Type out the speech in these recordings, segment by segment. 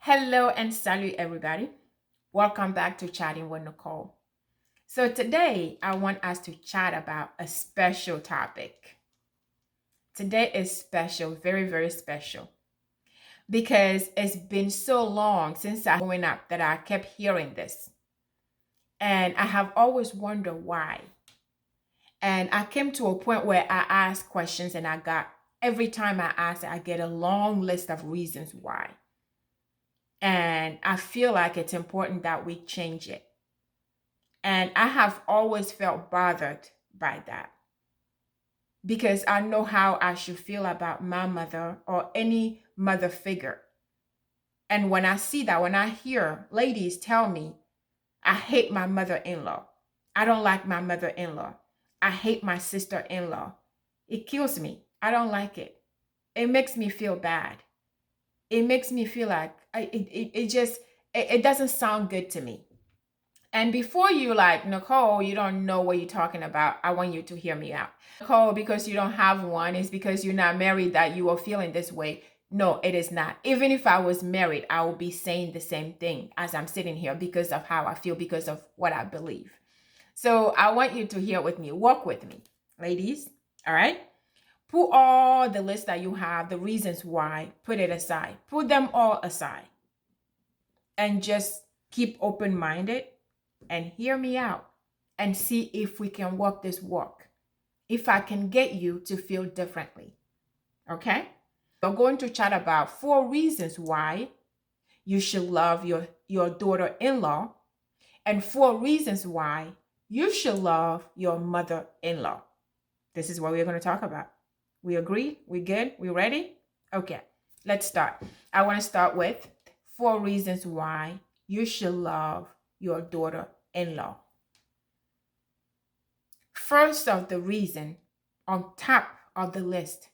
Hello and salut, everybody. Welcome back to Chatting with Nicole. So, today I want us to chat about a special topic. Today is special, very, very special, because it's been so long since I growing up that I kept hearing this. And I have always wondered why. And I came to a point where I asked questions, and every time I ask, I get a long list of reasons why. And I feel like it's important that we change it. And I have always felt bothered by that because I know how I should feel about my mother or any mother figure. And when I see that, when I hear ladies tell me, I hate my mother in law, I don't like my mother in law, I hate my sister in law, it kills me. I don't like it. It makes me feel bad. It makes me feel like it doesn't sound good to me. And before you like, Nicole, you don't know what you're talking about, I want you to hear me out. Nicole, because you don't have one, it's because you're not married that you are feeling this way. No, it is not. Even if I was married, I would be saying the same thing as I'm sitting here because of how I feel, because of what I believe. So I want you to hear with me, walk with me, ladies. All right. Put all the list that you have, the reasons why, put it aside. Put them all aside. And just keep open-minded and hear me out and see if we can walk this walk. If I can get you to feel differently. Okay? We're going to chat about 4 reasons why you should love your daughter-in-law and 4 reasons why you should love your mother-in-law. This is what we're going to talk about. We agree? We good? We ready? Okay, let's start. I want to start with 4 reasons why you should love your daughter-in-law. First of the reason, on top of the list,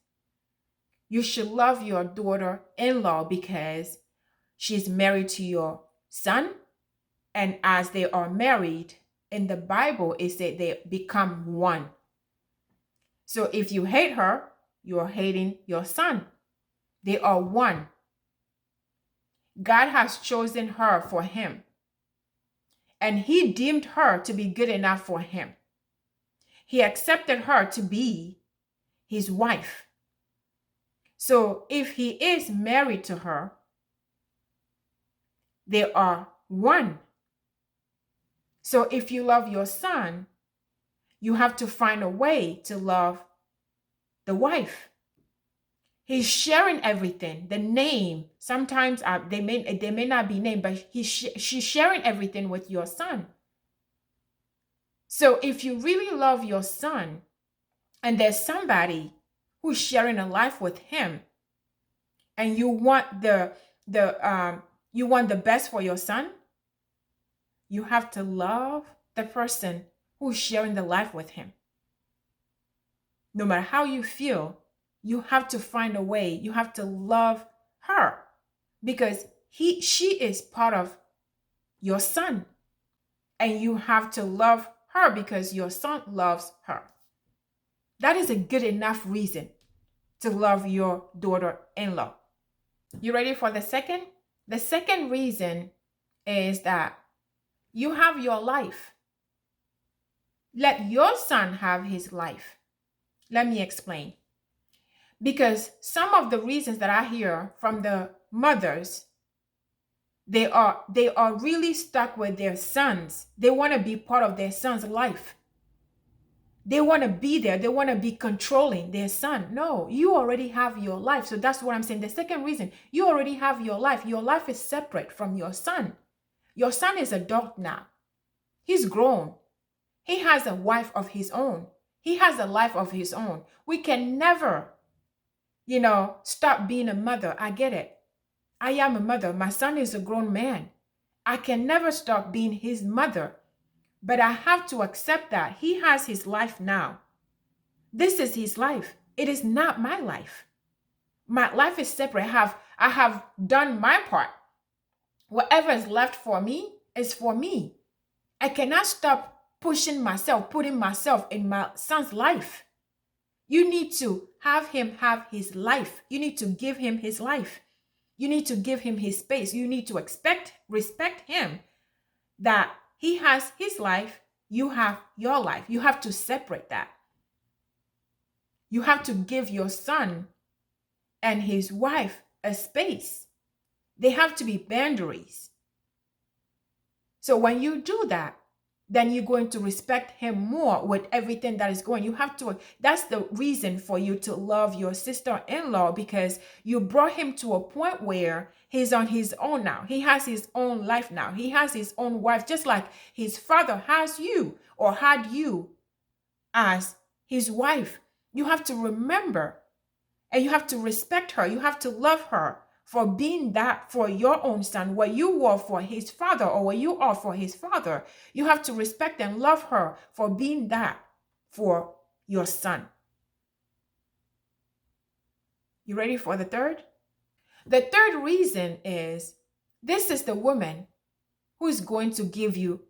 you should love your daughter-in-law because she's married to your son. And as they are married, in the Bible, it said they become one. So if you hate her, you are hating your son. They are one. God has chosen her for him. And he deemed her to be good enough for him. He accepted her to be his wife. So if he is married to her, they are one. So if you love your son, you have to find a way to love the wife. He's sharing everything. The name, sometimes they may not be named, but she's sharing everything with your son. So if you really love your son and there's somebody who's sharing a life with him and you want the best for your son, you have to love the person who's sharing the life with him. No matter how you feel, you have to find a way. You have to love her because she is part of your son. And you have to love her because your son loves her. That is a good enough reason to love your daughter-in-law. You ready for the second? The second reason is that you have your life. Let your son have his life. Let me explain. Because some of the reasons that I hear from the mothers, they are really stuck with their sons. They want to be part of their son's life. They want to be there. They want to be controlling their son. No, you already have your life. So that's what I'm saying. The second reason, you already have your life. Your life is separate from your son. Your son is adult now. He's grown. He has a wife of his own. He has a life of his own. We can never, stop being a mother. I get it. I am a mother. My son is a grown man. I can never stop being his mother. But I have to accept that he has his life now. This is his life. It is not my life. My life is separate. I have done my part. Whatever is left for me is for me. I cannot stop putting myself in my son's life. You need to have him have his life. You need to give him his life. You need to give him his space. You need to respect him that he has his life, you have your life. You have to separate that. You have to give your son and his wife a space. They have to be boundaries. So when you do that, then you're going to respect him more with everything that is going. You have to, that's the reason for you to love your sister-in-law, because you brought him to a point where he's on his own now. He has his own life now. He has his own wife, just like his father has you or had you as his wife. You have to remember and you have to respect her. You have to love her for being that for your own son, what you were for his father or what you are for his father. You have to respect and love her for being that for your son. You ready for the third? The third reason is this is the woman who is going to give you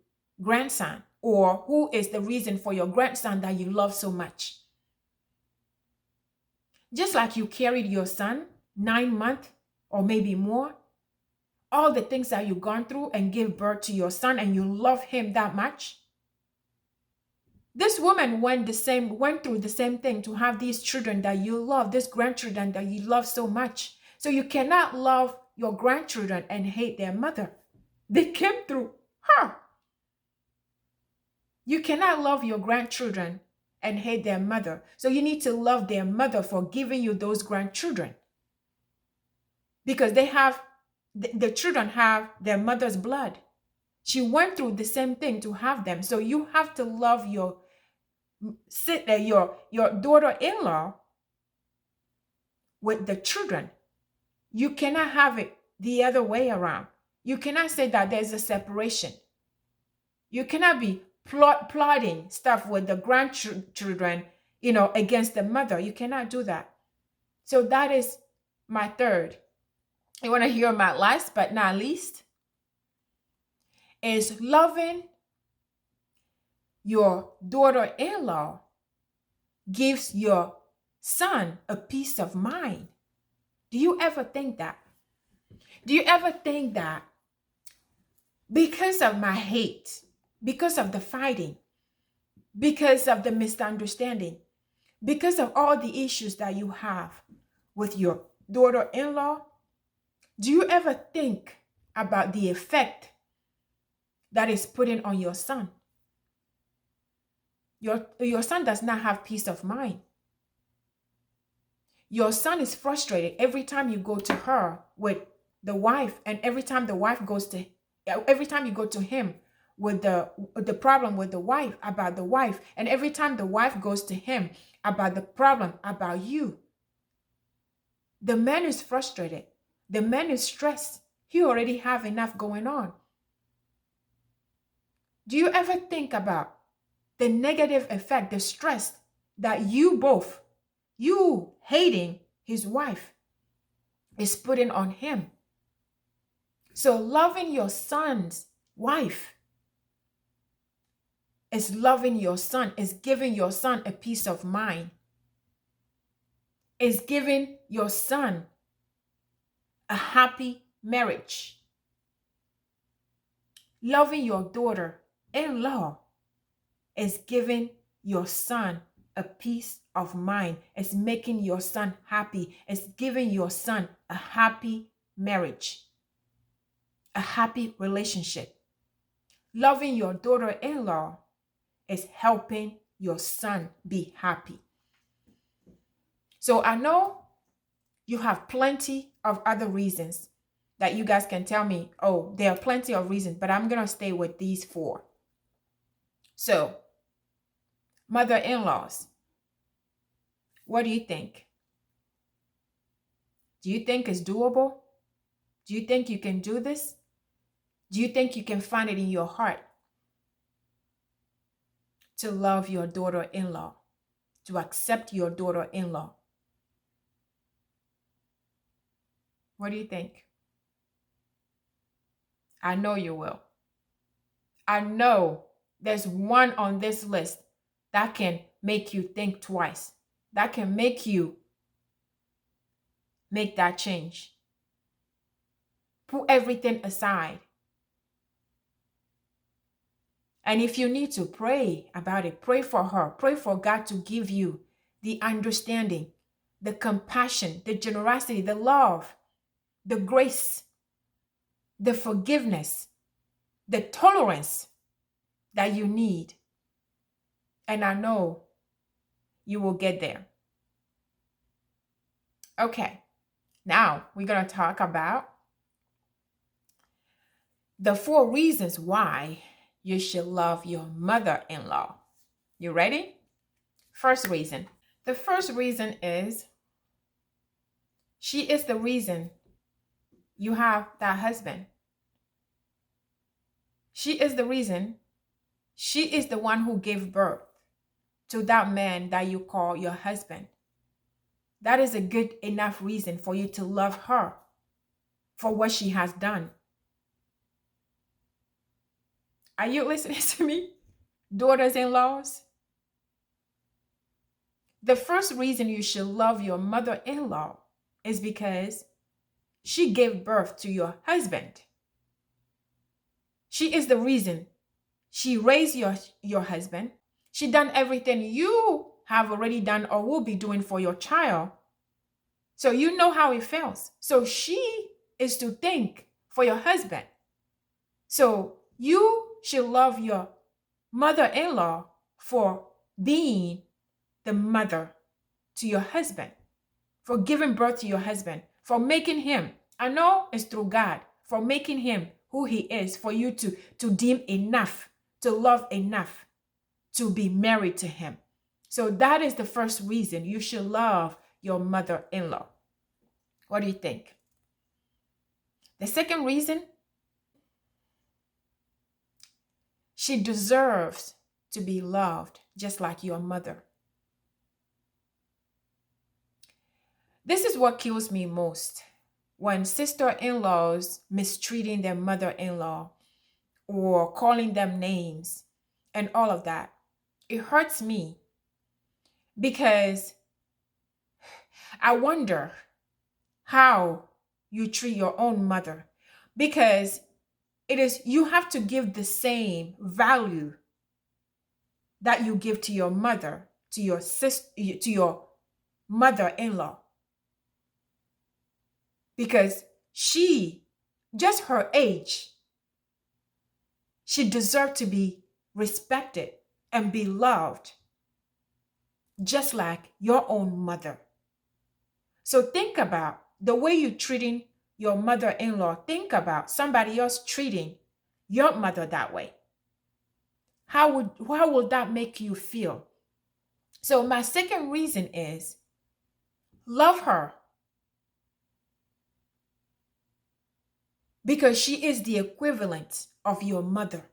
grandson, or who is the reason for your grandson that you love so much. Just like you carried your son 9 months or maybe more, all the things that you've gone through and give birth to your son, and you love him that much. This woman went through the same thing to have these children that you love, these grandchildren that you love so much. So you cannot love your grandchildren and hate their mother. They came through her. You cannot love your grandchildren and hate their mother. So you need to love their mother for giving you those grandchildren. Because the children have their mother's blood. She went through the same thing to have them. So you have to love your daughter-in-law with the children. You cannot have it the other way around. You cannot say that there's a separation. You cannot be plotting stuff with the grandchildren, against the mother. You cannot do that. So that is my third. You want to hear my last but not least? Is loving your daughter-in-law gives your son a peace of mind. Do you ever think that? Do you ever think that because of my hate, because of the fighting, because of the misunderstanding, because of all the issues that you have with your daughter-in-law, do you ever think about the effect that is putting on your son? Your son does not have peace of mind. Your son is frustrated every time you go to her with the wife, and every time you go to him with the problem with the wife, about the wife, and every time the wife goes to him about the problem about you. The man is frustrated. The man is stressed. He already have enough going on. Do you ever think about the negative effect, the stress that you hating his wife, is putting on him? So loving your son's wife is loving your son, is giving your son a peace of mind, is giving your son a happy marriage. Loving your daughter-in-law is giving your son a peace of mind. It's making your son happy. It's giving your son a happy marriage, a happy relationship. Loving your daughter-in-law is helping your son be happy. So I know you have plenty of other reasons that you guys can tell me, oh, there are plenty of reasons, but I'm going to stay with these 4. So, mother-in-laws, what do you think? Do you think it's doable? Do you think you can do this? Do you think you can find it in your heart to love your daughter-in-law, to accept your daughter-in-law? What do you think? I know you will. I know there's one on this list that can make you think twice, that can make you make that change. Put everything aside. And if you need to pray about it, pray for her. Pray for God to give you the understanding, the compassion, the generosity, the love, the grace, the forgiveness, the tolerance that you need. And I know you will get there. Okay, now we're going to talk about the 4 reasons why you should love your mother-in-law. You ready? First reason. The first reason is she is the reason you have that husband. She is the reason. She is the one who gave birth to that man that you call your husband. That is a good enough reason for you to love her for what she has done. Are you listening to me? Daughters-in-laws? The first reason you should love your mother-in-law is because she gave birth to your husband. She is the reason she raised your husband. She done everything you have already done or will be doing for your child. So you know how it feels. So she is to thank for your husband. So you should love your mother-in-law for being the mother to your husband, for giving birth to your husband, for making him, I know it's through God, for making him who he is, for you to deem enough, to love enough, to be married to him. So that is the first reason you should love your mother-in-law. What do you think? The second reason, she deserves to be loved just like your mother. This is what kills me most. When sister-in-laws mistreating their mother-in-law or calling them names and all of that, it hurts me because I wonder how you treat your own mother, because it is, you have to give the same value that you give to your mother, to your sister, to your mother-in-law, because she, just her age, she deserves to be respected and be loved just like your own mother. So think about the way you're treating your mother-in-law. Think about somebody else treating your mother that way. How would that make you feel? So my second reason is love her because she is the equivalent of your mother.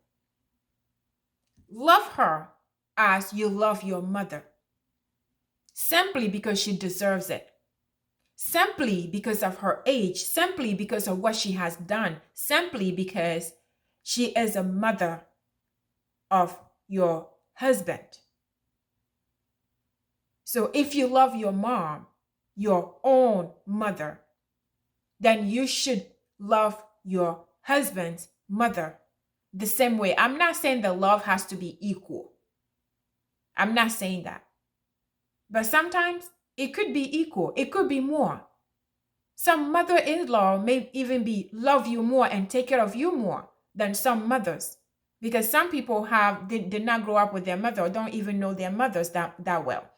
Love her as you love your mother, simply because she deserves it, simply because of her age, simply because of what she has done, simply because she is a mother of your husband. So if you love your mom, your own mother, then you should love your husband's mother the same way. I'm not saying the love has to be equal. I'm not saying that. But sometimes it could be equal. It could be more. Some mother-in-law may even be love you more and take care of you more than some mothers. Because some people did not grow up with their mother or don't even know their mothers that well.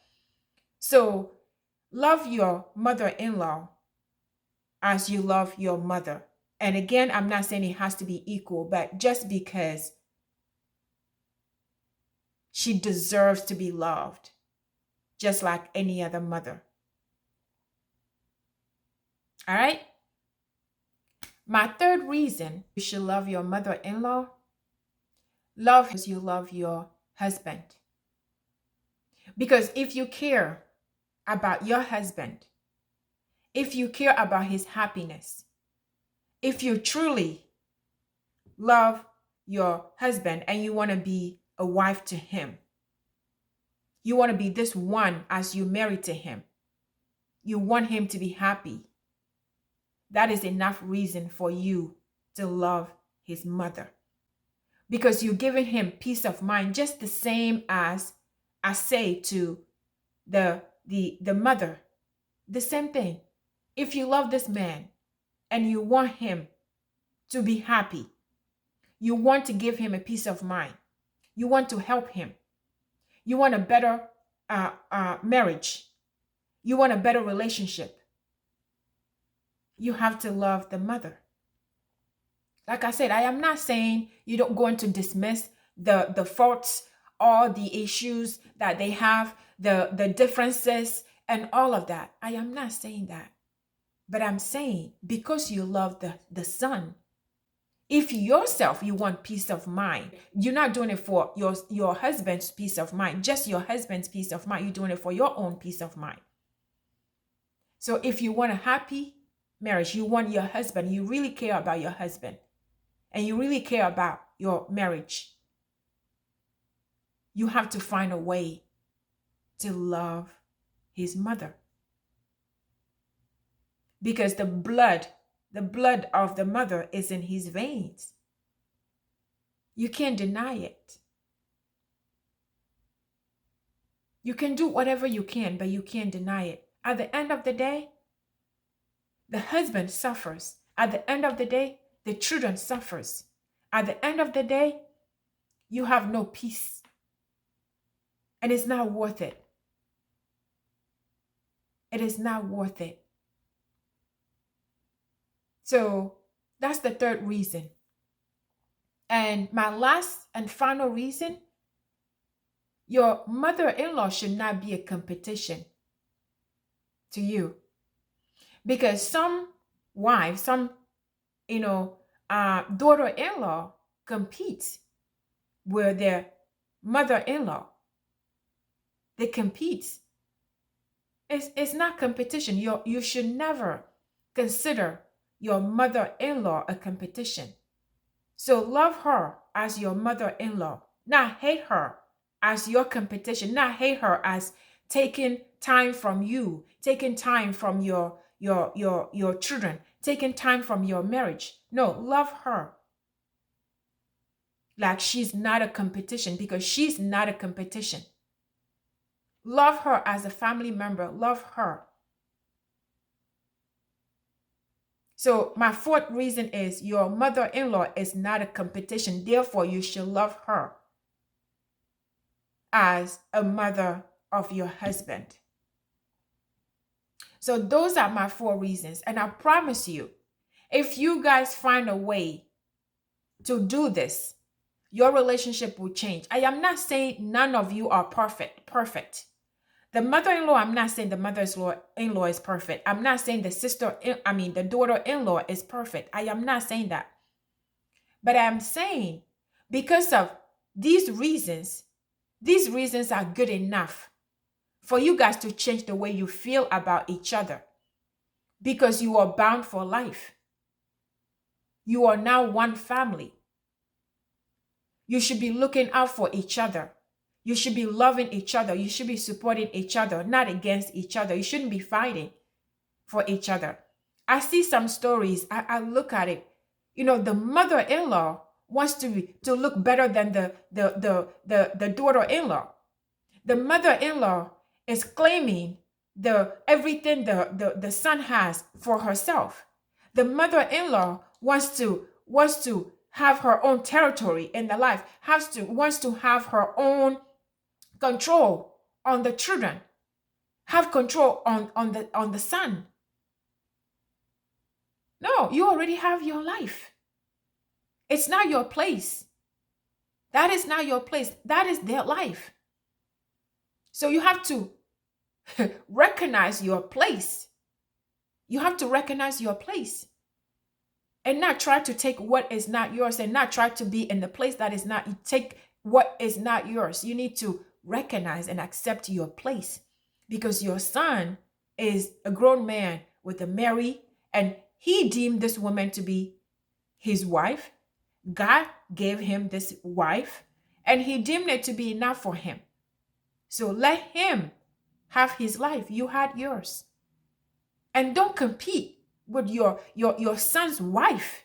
So love your mother-in-law as you love your mother. And again, I'm not saying it has to be equal, but just because she deserves to be loved, just like any other mother. All right? My third reason you should love your mother-in-law, love as you love your husband. Because if you care about your husband, if you care about his happiness, if you truly love your husband and you want to be a wife to him, you want to be this one as you marry to him, you want him to be happy, that is enough reason for you to love his mother, because you're giving him peace of mind, just the same as I say to the mother. The same thing. If you love this man and you want him to be happy, you want to give him a peace of mind, you want to help him, you want a better marriage, you want a better relationship, you have to love the mother. Like I said, I am not saying you don't going to dismiss the faults, all the issues that they have, the differences and all of that. I am not saying that. But I'm saying, because you love the son, if yourself you want peace of mind, you're not doing it for your husband's peace of mind, just your husband's peace of mind. You're doing it for your own peace of mind. So if you want a happy marriage, you want your husband, you really care about your husband, and you really care about your marriage, you have to find a way to love his mother. Because the blood of the mother is in his veins. You can't deny it. You can do whatever you can, but you can't deny it. At the end of the day, the husband suffers. At the end of the day, the children suffers. At the end of the day, you have no peace. And it's not worth it. It is not worth it. So that's the third reason. And my last and final reason, your mother-in-law should not be a competition to you. Because some wives, some, daughter-in-law compete with their mother-in-law. They compete. It's not competition. You should never consider your mother-in-law a competition. So love her as your mother-in-law, not hate her as your competition, not hate her as taking time from you, taking time from your children, taking time from your marriage. No, love her like she's not a competition, because she's not a competition. Love her as a family member. Love her. So my fourth reason is your mother-in-law is not a competition. Therefore, you should love her as a mother of your husband. So those are my 4 reasons. And I promise you, if you guys find a way to do this, your relationship will change. I am not saying none of you are perfect. The mother-in-law, I'm not saying the mother-in-law is perfect. I'm not saying the daughter-in-law is perfect. I am not saying that. But I'm saying, because of these reasons are good enough for you guys to change the way you feel about each other. Because you are bound for life. You are now one family. You should be looking out for each other. You should be loving each other. You should be supporting each other, not against each other. You shouldn't be fighting for each other. I see some stories. I look at it. The mother-in-law wants to look better than the daughter-in-law. The mother-in-law is claiming everything the son has for herself. The mother-in-law wants to have her own territory in the life. Wants to have her own control on the children, have control on the son. No, you already have your life. It's not your place. That is not your place. That is their life. So you have to recognize your place. You have to recognize your place and not try to take what is not yours, and not try to be in the place that is not. You take what is not yours. You need to recognize and accept your place, because your son is a grown man with a Mary, and he deemed this woman to be his wife. God gave him this wife, and he deemed it to be enough for him. So let him have his life. You had yours. And don't compete with your son's wife.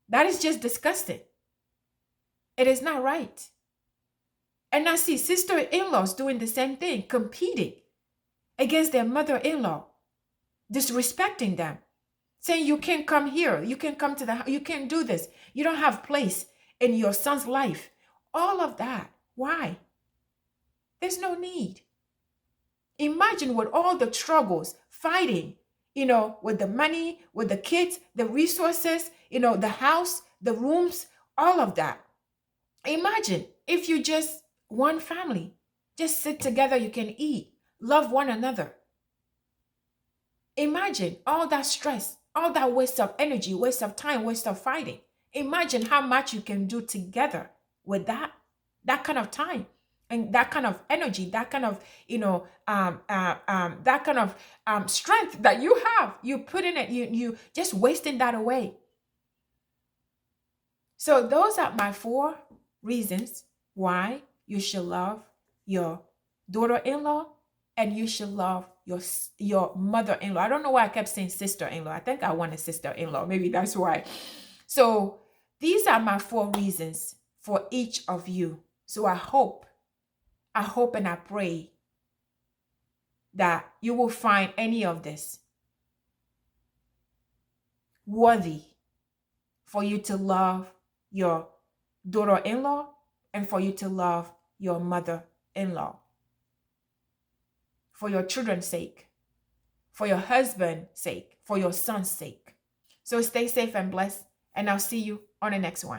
That is just disgusting. It is not right. And I see sister-in-laws doing the same thing, competing against their mother-in-law, disrespecting them, saying you can't come here, you can't come to the house, you can't do this, you don't have place in your son's life. All of that. Why? There's no need. Imagine with all the struggles, fighting, with the money, with the kids, the resources, the house, the rooms, all of that. Imagine if you just one family, just sit together, you can eat, love one another. Imagine all that stress, all that waste of energy, waste of time, waste of fighting. Imagine how much you can do together with that kind of time and that kind of energy, that kind of, that kind of strength that you have. You put in it, you just wasting that away. So those are my 4 reasons why you should love your daughter-in-law and you should love your mother-in-law. I don't know why I kept saying sister-in-law. I think I want a sister-in-law. Maybe that's why. So these are my 4 reasons for each of you. So I hope and I pray that you will find any of this worthy for you to love your daughter-in-law and for you to love your mother-in-law. For your children's sake, for your husband's sake, for your son's sake. So stay safe and blessed, and I'll see you on the next one.